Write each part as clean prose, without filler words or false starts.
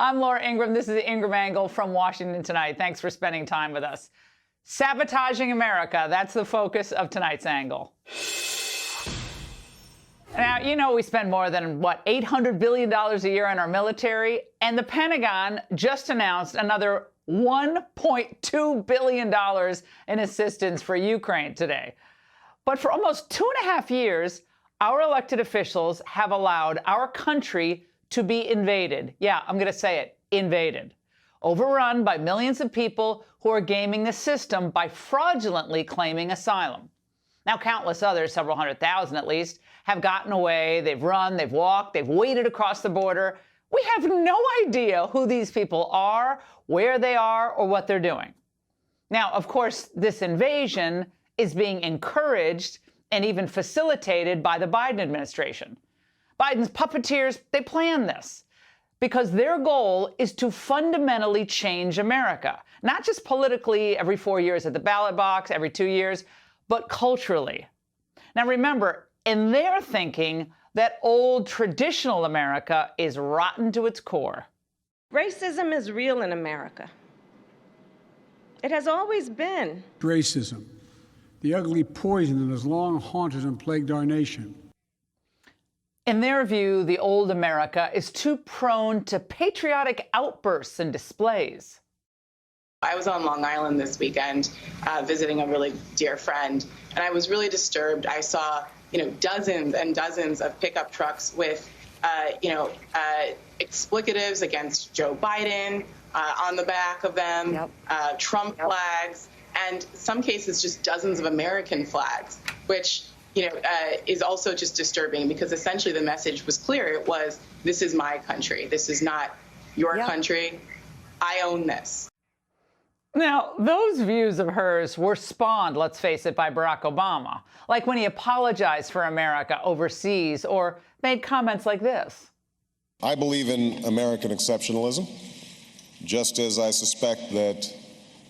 I'm Laura Ingraham. This is the Ingraham Angle from Washington tonight. Thanks for spending time with us. Sabotaging America, that's the focus of tonight's angle. Now, you know we spend more than, $800 billion a year on our military, and the Pentagon just announced another $1.2 billion in assistance for Ukraine today. But for almost 2.5 years, our elected officials have allowed our country to be invaded. Yeah, I'm going to say it, invaded. Overrun by millions of people who are gaming the system by fraudulently claiming asylum. Now, countless others, several 100,000 at least, have gotten away. They've run, they've walked, they've waded across the border. We have no idea who these people are, where they are, or what they're doing. Now, of course, this invasion is being encouraged and even facilitated by the Biden administration. Biden's puppeteers, they planned this because their goal is to fundamentally change America, not just politically every 4 years at the ballot box, every 2 years, but culturally. Now remember, in their thinking, that old traditional America is rotten to its core. Racism is real in America. It has always been. Racism, the ugly poison that has long haunted and plagued our nation. In their view, the old America is too prone to patriotic outbursts and displays. I was on Long Island this weekend visiting a really dear friend, and I was really disturbed. I saw, dozens and dozens of pickup trucks with, explicatives against Joe Biden on the back of them, Trump flags, and some cases just dozens of American flags, which is also just disturbing because essentially the message was clear. It was, this is my country. This is not your country. I own this. Now, those views of hers were spawned, let's face it, by Barack Obama, like when he apologized for America overseas or made comments like this. I believe in American exceptionalism, just as I suspect that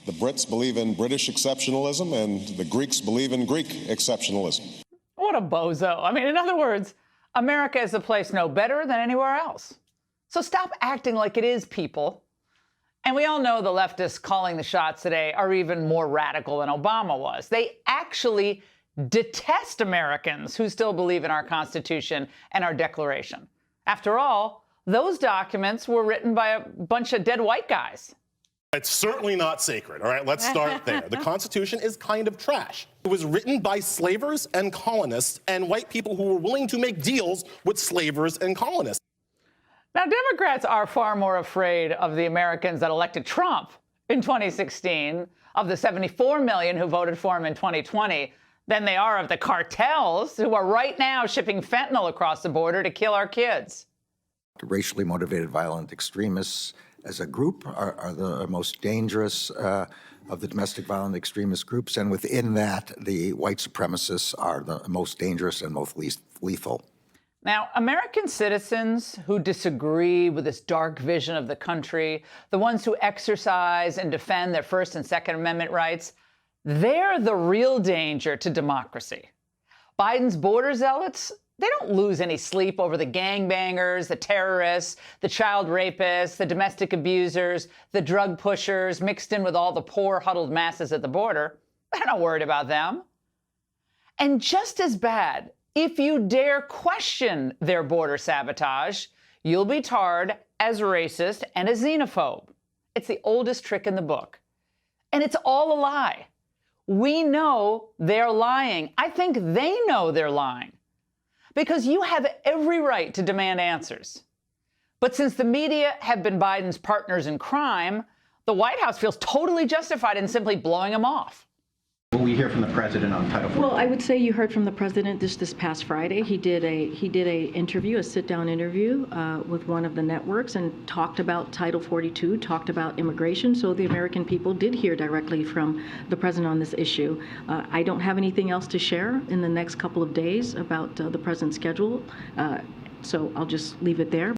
the Brits believe in British exceptionalism and the Greeks believe in Greek exceptionalism. What a bozo. I mean, in other words, America is a place no better than anywhere else. So stop acting like it is, people. And we all know the leftists calling the shots today are even more radical than Obama was. They actually detest Americans who still believe in our Constitution and our Declaration. After all, those documents were written by a bunch of dead white guys. It's certainly not sacred, all right? Let's start there. The Constitution is kind of trash. It was written by slavers and colonists and white people who were willing to make deals with slavers and colonists. Now, Democrats are far more afraid of the Americans that elected Trump in 2016, of the 74 million who voted for him in 2020, than they are of the cartels who are right now shipping fentanyl across the border to kill our kids. The racially motivated violent extremists as a group are the most dangerous of the domestic violent extremist groups, and within that, the white supremacists are the most dangerous and most lethal. Now, American citizens who disagree with this dark vision of the country, the ones who exercise and defend their First and Second Amendment rights, they're the real danger to democracy. Biden's border zealots, they don't lose any sleep over the gangbangers, the terrorists, the child rapists, the domestic abusers, the drug pushers mixed in with all the poor, huddled masses at the border. They're not worried about them. And just as bad, if you dare question their border sabotage, you'll be tarred as racist and a xenophobe. It's the oldest trick in the book. And it's all a lie. We know they're lying. I think they know they're lying. Because you have every right to demand answers. But since the media have been Biden's partners in crime, the White House feels totally justified in simply blowing them off. Will we hear from the president on Title IV? Well, I would say you heard from the president this past Friday. He did a interview, a sit-down interview with one of the networks, and talked about Title 42, talked about immigration. So the American people did hear directly from the president on this issue. I don't have anything else to share in the next couple of days about the president's schedule, so I'll just leave it there.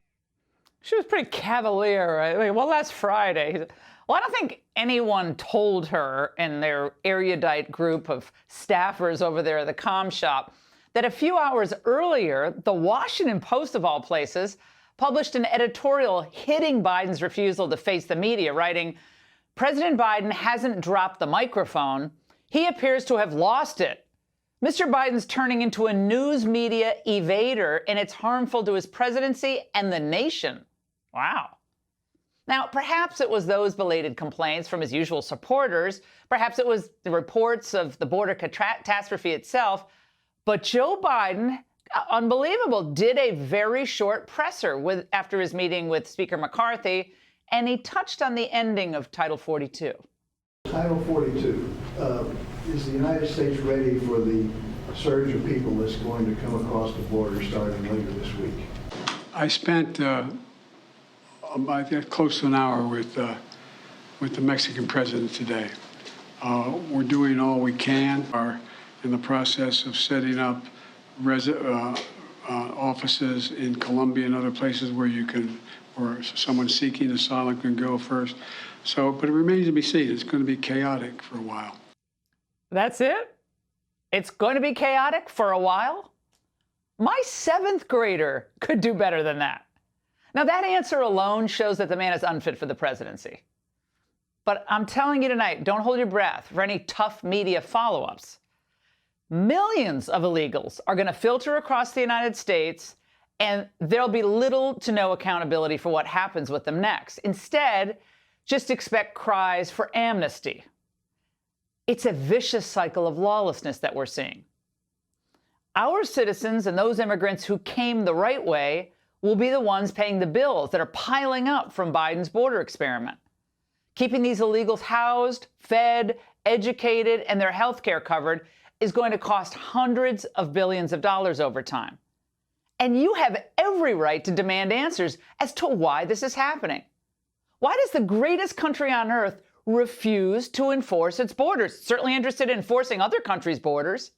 She was pretty cavalier, right? I mean, well, last Friday. Well, I don't think anyone told her in their erudite group of staffers over there at the comm shop that a few hours earlier, the Washington Post, of all places, published an editorial hitting Biden's refusal to face the media, writing, "President Biden hasn't dropped the microphone. He appears to have lost it. Mr. Biden's turning into a news media evader, and it's harmful to his presidency and the nation." Wow. Now, perhaps it was those belated complaints from his usual supporters. Perhaps it was the reports of the border catastrophe itself. But Joe Biden, unbelievable, did a very short presser after his meeting with Speaker McCarthy, and he touched on the ending of Title 42. Title 42, is the United States ready for the surge of people that's going to come across the border starting later this week? I spent close to an hour with the Mexican president today. We're doing all we can. Are in the process of setting up offices in Colombia and other places where someone seeking asylum can go first. But it remains to be seen. It's going to be chaotic for a while. That's it? It's going to be chaotic for a while? My 7th grader could do better than that. Now, that answer alone shows that the man is unfit for the presidency. But I'm telling you tonight, don't hold your breath for any tough media follow-ups. Millions of illegals are going to filter across the United States, and there'll be little to no accountability for what happens with them next. Instead, just expect cries for amnesty. It's a vicious cycle of lawlessness that we're seeing. Our citizens and those immigrants who came the right way will be the ones paying the bills that are piling up from Biden's border experiment. Keeping these illegals housed, fed, educated, and their health care covered is going to cost hundreds of billions of dollars over time. And you have every right to demand answers as to why this is happening. Why does the greatest country on earth refuse to enforce its borders? It's certainly interested in enforcing other countries' borders.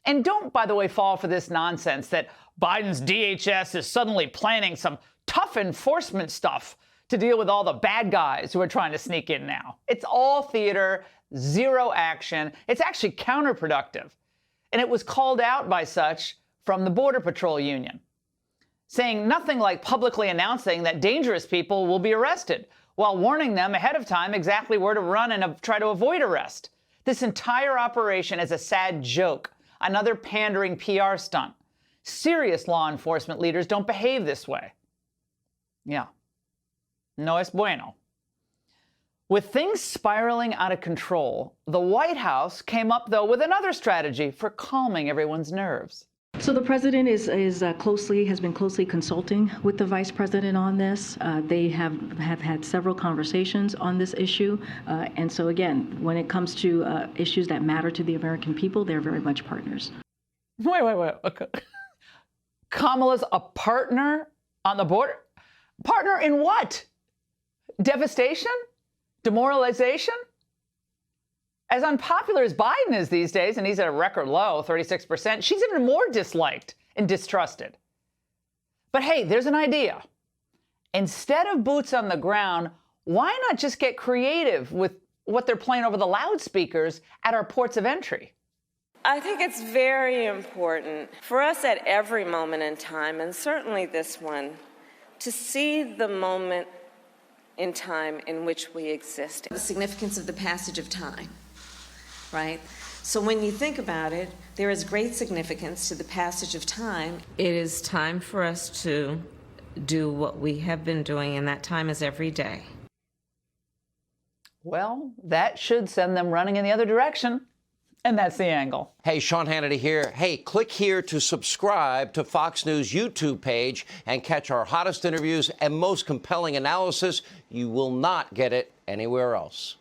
And don't, by the way, fall for this nonsense that Biden's DHS is suddenly planning some tough enforcement stuff to deal with all the bad guys who are trying to sneak in now. It's all theater, zero action. It's actually counterproductive. And it was called out by such from the Border Patrol Union, saying nothing like publicly announcing that dangerous people will be arrested while warning them ahead of time exactly where to run and try to avoid arrest. This entire operation is a sad joke, another pandering PR stunt. Serious law enforcement leaders don't behave this way. Yeah. No es bueno. With things spiraling out of control, the White House came up, though, with another strategy for calming everyone's nerves. So the president has been closely consulting with the vice president on this. They have had several conversations on this issue. And so, again, when it comes to issues that matter to the American people, they're very much partners. Wait. Okay. Kamala's a partner on the border? Partner in what? Devastation? Demoralization? As unpopular as Biden is these days, and he's at a record low, 36%, she's even more disliked and distrusted. But hey, there's an idea. Instead of boots on the ground, why not just get creative with what they're playing over the loudspeakers at our ports of entry? I think it's very important for us at every moment in time, and certainly this one, to see the moment in time in which we exist. The significance of the passage of time, right? So when you think about it, there is great significance to the passage of time. It is time for us to do what we have been doing, and that time is every day. Well, that should send them running in the other direction. And that's The Angle. Hey, Sean Hannity here. Hey, click here to subscribe to Fox News YouTube page and catch our hottest interviews and most compelling analysis. You will not get it anywhere else.